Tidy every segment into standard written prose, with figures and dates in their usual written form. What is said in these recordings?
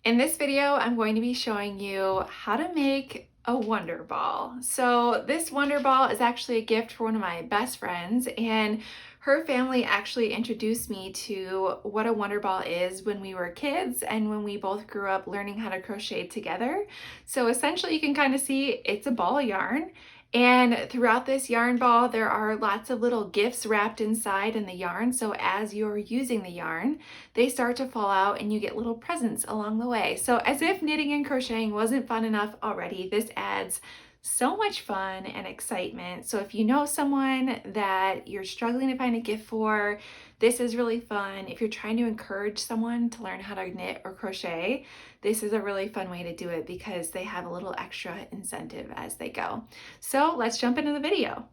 In this video, I'm going to be showing you how to make a wonder ball. So this wonder ball is actually a gift for one of my best friends, and her family actually introduced me to what a wonder ball is when we were kids and when we both grew up learning how to crochet together. So essentially you can kind of see it's a ball of yarn. And throughout this yarn ball, there are lots of little gifts wrapped inside in the yarn. So as you're using the yarn, they start to fall out and you get little presents along the way. So as if knitting and crocheting wasn't fun enough already, this adds so much fun and excitement. So if you know someone that you're struggling to find a gift for, this is really fun. If you're trying to encourage someone to learn how to knit or crochet, this is a really fun way to do it because they have a little extra incentive as they go. So let's jump into the video.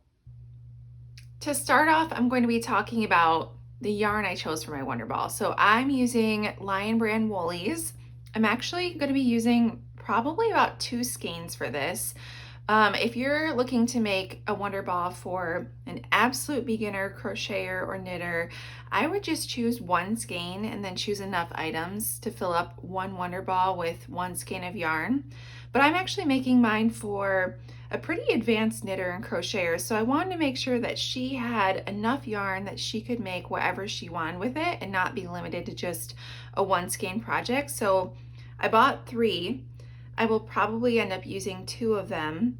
To start off, I'm going to be talking about the yarn I chose for my wonder ball. So I'm using Lion Brand Woolies. I'm actually going to be using probably about 2 skeins for this. If you're looking to make a wonder ball for an absolute beginner crocheter or knitter, I would just choose 1 skein and then choose enough items to fill up 1 wonder ball with 1 skein of yarn. But I'm actually making mine for a pretty advanced knitter and crocheter, so I wanted to make sure that she had enough yarn that she could make whatever she wanted with it and not be limited to just a 1 skein project. So I bought 3. I will probably end up using 2 of them,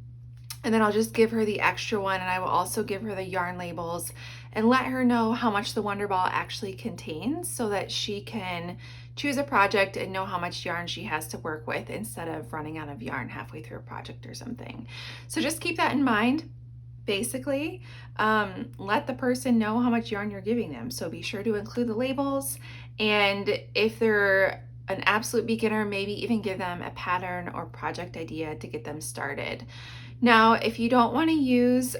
and then I'll just give her the extra one, and I will also give her the yarn labels and let her know how much the wonder ball actually contains so that she can choose a project and know how much yarn she has to work with instead of running out of yarn halfway through a project or something. So just keep that in mind. Basically, let the person know how much yarn you're giving them. So be sure to include the labels, and if they're an absolute beginner, maybe even give them a pattern or project idea to get them started. Now, if you don't want to use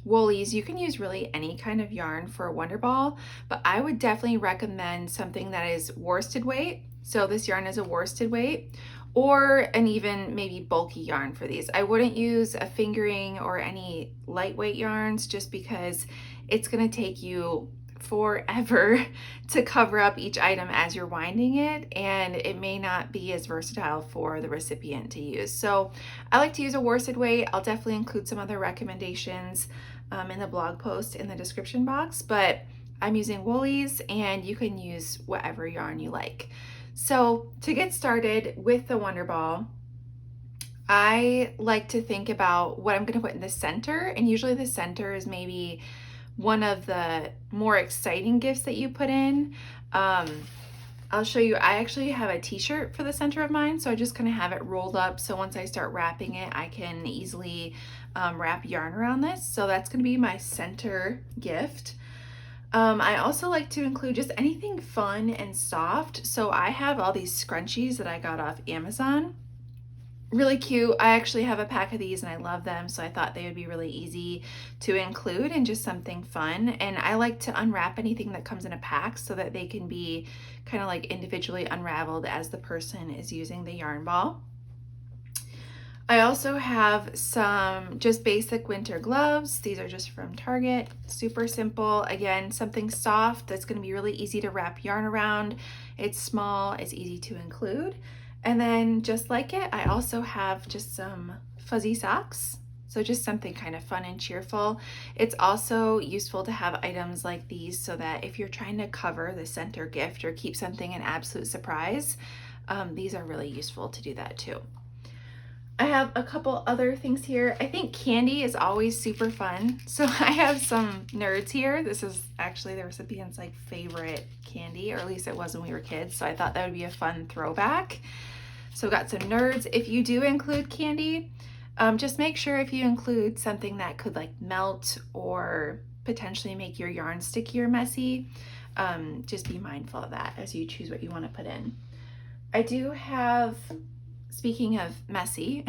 woolies, you can use really any kind of yarn for a wonder ball, but I would definitely recommend something that is worsted weight. So this yarn is a worsted weight, or an even maybe bulky yarn for these. I wouldn't use a fingering or any lightweight yarns just because it's going to take you forever to cover up each item as you're winding it, and it may not be as versatile for the recipient to use. So I like to use a worsted weight. I'll definitely include some other recommendations in the blog post in the description box, but I'm using woolies, and you can use whatever yarn you like. So to get started with the wonder ball, I like to think about what I'm going to put in the center, and usually the center is maybe one of the more exciting gifts that you put in. I'll show you, I actually have a t-shirt for the center of mine, so I just kind of have it rolled up, so once I start wrapping it, I can easily wrap yarn around this. So that's going to be my center gift. I also like to include just anything fun and soft. So I have all these scrunchies that I got off Amazon. Really cute. I actually have a pack of these and I love them, so I thought they would be really easy to include and just something fun. And I like to unwrap anything that comes in a pack so that they can be kind of like individually unraveled as the person is using the yarn ball. I also have some just basic winter gloves. These are just from Target, super simple. Again, something soft that's going to be really easy to wrap yarn around. It's small, it's easy to include. And then just like it, I also have just some fuzzy socks. So just something kind of fun and cheerful. It's also useful to have items like these so that if you're trying to cover the center gift or keep something an absolute surprise, these are really useful to do that too. I have a couple other things here. I think candy is always super fun. So I have some Nerds here. This is actually the recipient's like favorite candy, or at least it was when we were kids. So I thought that would be a fun throwback. So got some Nerds. If you do include candy, just make sure if you include something that could like melt or potentially make your yarn sticky or messy, just be mindful of that as you choose what you want to put in. I do have, speaking of messy,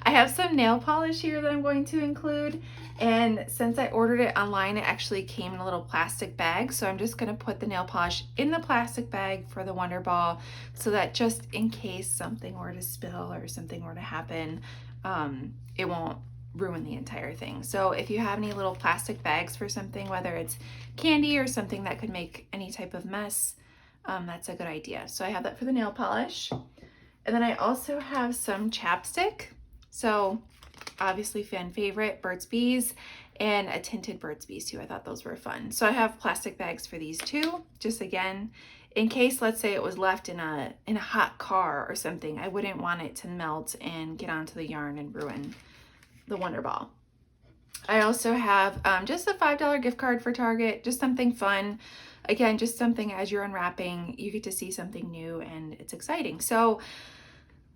I have some nail polish here that I'm going to include, and since I ordered it online, it actually came in a little plastic bag, so I'm just going to put the nail polish in the plastic bag for the wonder ball so that just in case something were to spill or something were to happen, it won't ruin the entire thing. So if you have any little plastic bags for something, whether it's candy or something that could make any type of mess, that's a good idea. So I have that for the nail polish. And then I also have some chapstick. So obviously fan favorite, Burt's Bees, and a tinted Burt's Bees too. I thought those were fun. So I have plastic bags for these too, just again, in case, let's say it was left in a hot car or something, I wouldn't want it to melt and get onto the yarn and ruin the Wonder Ball. I also have just a $5 gift card for Target, just something fun. Again, just something as you're unwrapping, you get to see something new and it's exciting. So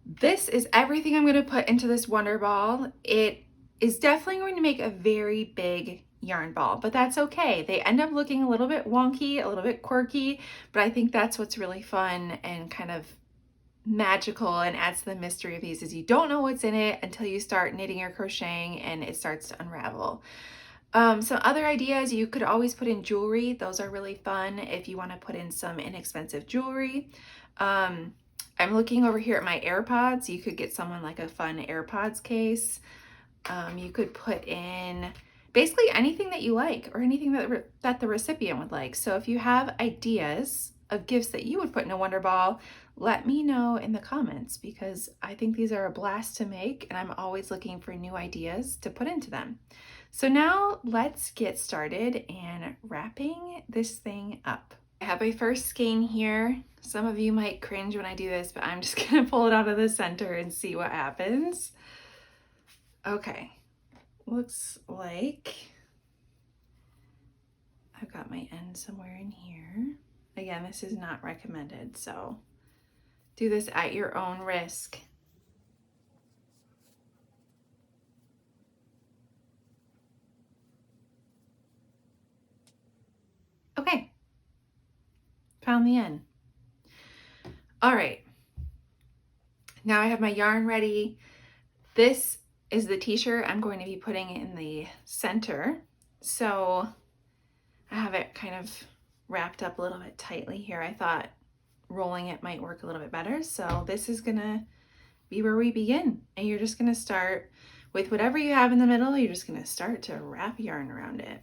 this is everything I'm going to put into this Wonder Ball. It is definitely going to make a very big yarn ball, but that's okay. They end up looking a little bit wonky, a little bit quirky, but I think that's what's really fun and kind of magical and adds to the mystery of these is you don't know what's in it until you start knitting or crocheting and it starts to unravel. Some other ideas, you could always put in jewelry. Those are really fun if you want to put in some inexpensive jewelry. I'm looking over here at my AirPods. You could get someone like a fun AirPods case. You could put in basically anything that you like or anything that the recipient would like. So if you have ideas of gifts that you would put in a Wonder Ball, let me know in the comments because I think these are a blast to make and I'm always looking for new ideas to put into them. So now let's get started and wrapping this thing up. I have my first skein here. Some of you might cringe when I do this, but I'm just gonna pull it out of the center and see what happens. Okay, looks like I've got my end somewhere in here. Again, this is not recommended, so do this at your own risk. Okay, found the end. All right, now I have my yarn ready. This is the t-shirt I'm going to be putting in the center. So I have it kind of wrapped up a little bit tightly here. I thought rolling it might work a little bit better. So this is gonna be where we begin. And you're just gonna start with whatever you have in the middle. You're just gonna start to wrap yarn around it.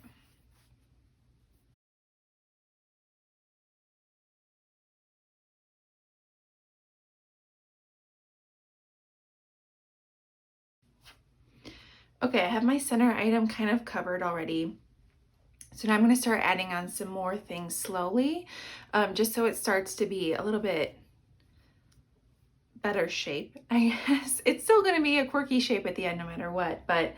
Okay, I have my center item kind of covered already. So now I'm going to start adding on some more things slowly, just so it starts to be a little bit better shape, I guess. It's still going to be a quirky shape at the end no matter what, but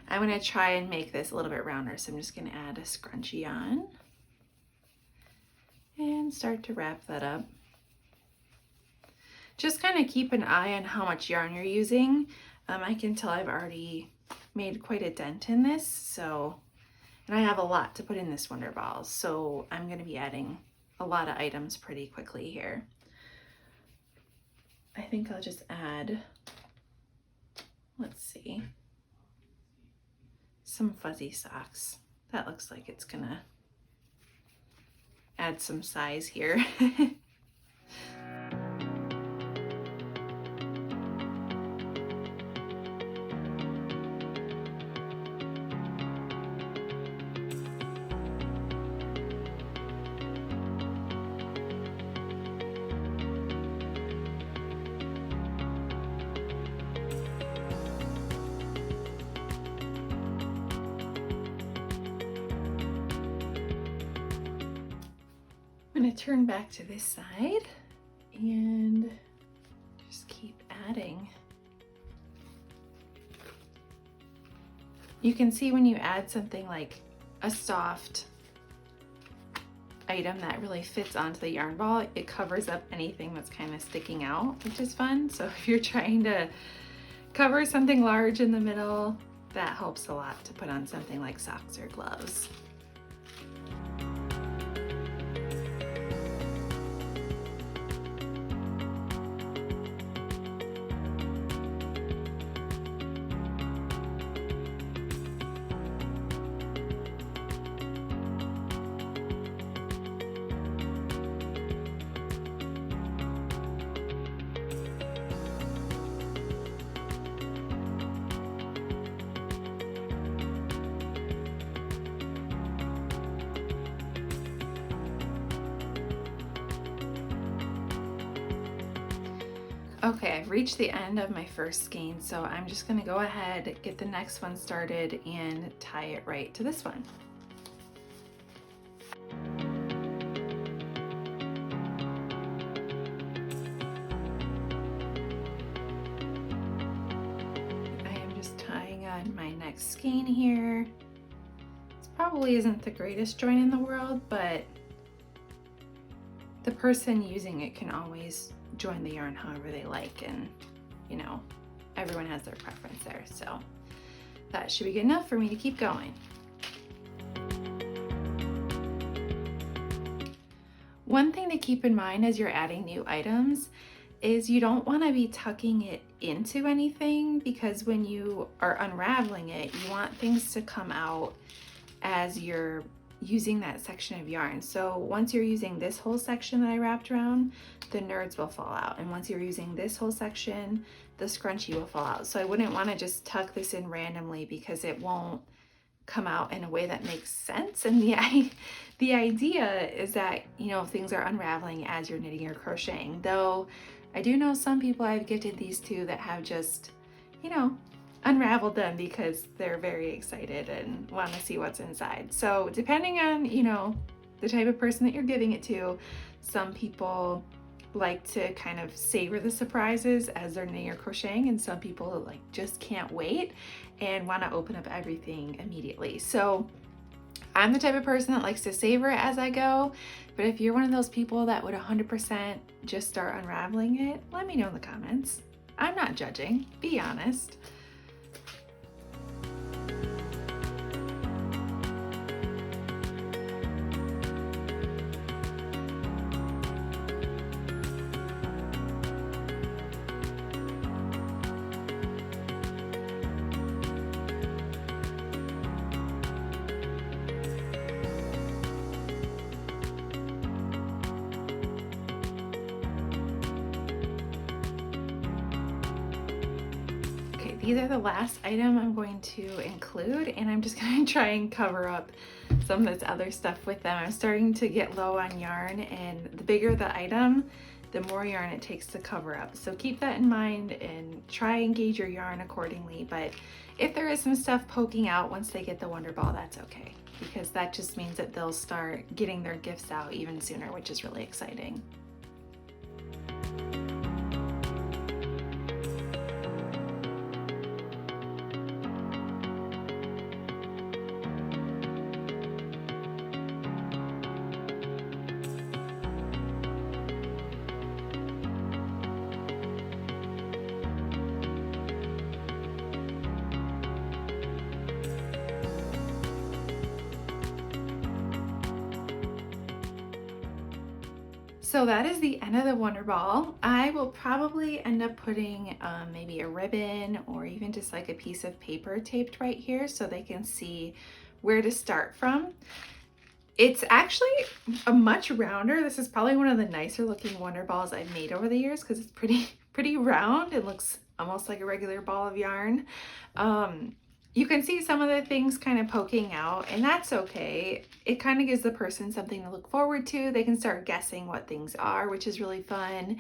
I'm going to try and make this a little bit rounder. So I'm just going to add a scrunchie on and start to wrap that up. Just kind of keep an eye on how much yarn you're using. I can tell I've already made quite a dent in this, so, and I have a lot to put in this Wonder Ball, so I'm going to be adding a lot of items pretty quickly here. I think I'll just add, let's see, some fuzzy socks. That looks like it's gonna add some size here. I'm going to turn back to this side and just keep adding. You can see when you add something like a soft item that really fits onto the yarn ball, it covers up anything that's kind of sticking out, which is fun. So if you're trying to cover something large in the middle, that helps a lot to put on something like socks or gloves. Okay, I've reached the end of my first skein, so I'm just gonna go ahead, get the next one started, and tie it right to this one. I am just tying on my next skein here. This probably isn't the greatest join in the world, but the person using it can always join the yarn however they like, and you know, everyone has their preference there, so that should be good enough for me to keep going. One thing to keep in mind as you're adding new items is you don't want to be tucking it into anything, because when you are unraveling it, you want things to come out as you're using that section of yarn. So once you're using this whole section that I wrapped around, the nerds will fall out. And once you're using this whole section, the scrunchie will fall out. So I wouldn't want to just tuck this in randomly, because it won't come out in a way that makes sense. And the idea is that, you know, things are unraveling as you're knitting or crocheting. Though I do know some people I've gifted these to that have just, you know, unraveled them because they're very excited and want to see what's inside. So depending on, you know, the type of person that you're giving it to, some people like to kind of savor the surprises as they're knitting or crocheting, and some people like just can't wait and want to open up everything immediately. So I'm the type of person that likes to savor it as I go, but if you're one of those people that would 100% just start unraveling it, let me know in the comments. I'm not judging, be honest. These are the last item I'm going to include, and I'm just going to try and cover up some of this other stuff with them. I'm starting to get low on yarn, and the bigger the item, the more yarn it takes to cover up. So keep that in mind and try and gauge your yarn accordingly. But if there is some stuff poking out once they get the Wonder Ball, that's okay, because that just means that they'll start getting their gifts out even sooner, which is really exciting. So that is the end of the Wonder Ball. I will probably end up putting maybe a ribbon or even just like a piece of paper taped right here so they can see where to start from. It's actually a much rounder. This is probably one of the nicer looking Wonder Balls I've made over the years, because it's pretty round. It looks almost like a regular ball of yarn. You can see some of the things kind of poking out, and that's okay. It kind of gives the person something to look forward to. They can start guessing what things are, which is really fun.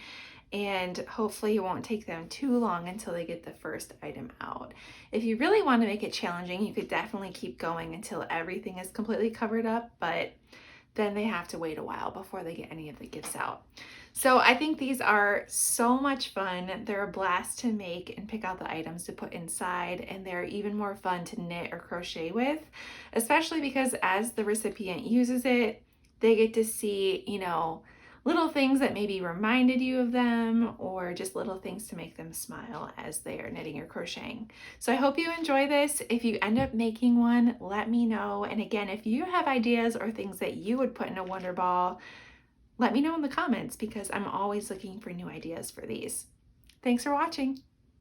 And hopefully it won't take them too long until they get the first item out. If you really want to make it challenging, you could definitely keep going until everything is completely covered up, but then they have to wait a while before they get any of the gifts out. So I think these are so much fun. They're a blast to make and pick out the items to put inside, and they're even more fun to knit or crochet with, especially because as the recipient uses it, they get to see, you know, little things that maybe reminded you of them, or just little things to make them smile as they are knitting or crocheting. So I hope you enjoy this. If you end up making one, let me know. And again, if you have ideas or things that you would put in a Wonder Ball, let me know in the comments, because I'm always looking for new ideas for these. Thanks for watching.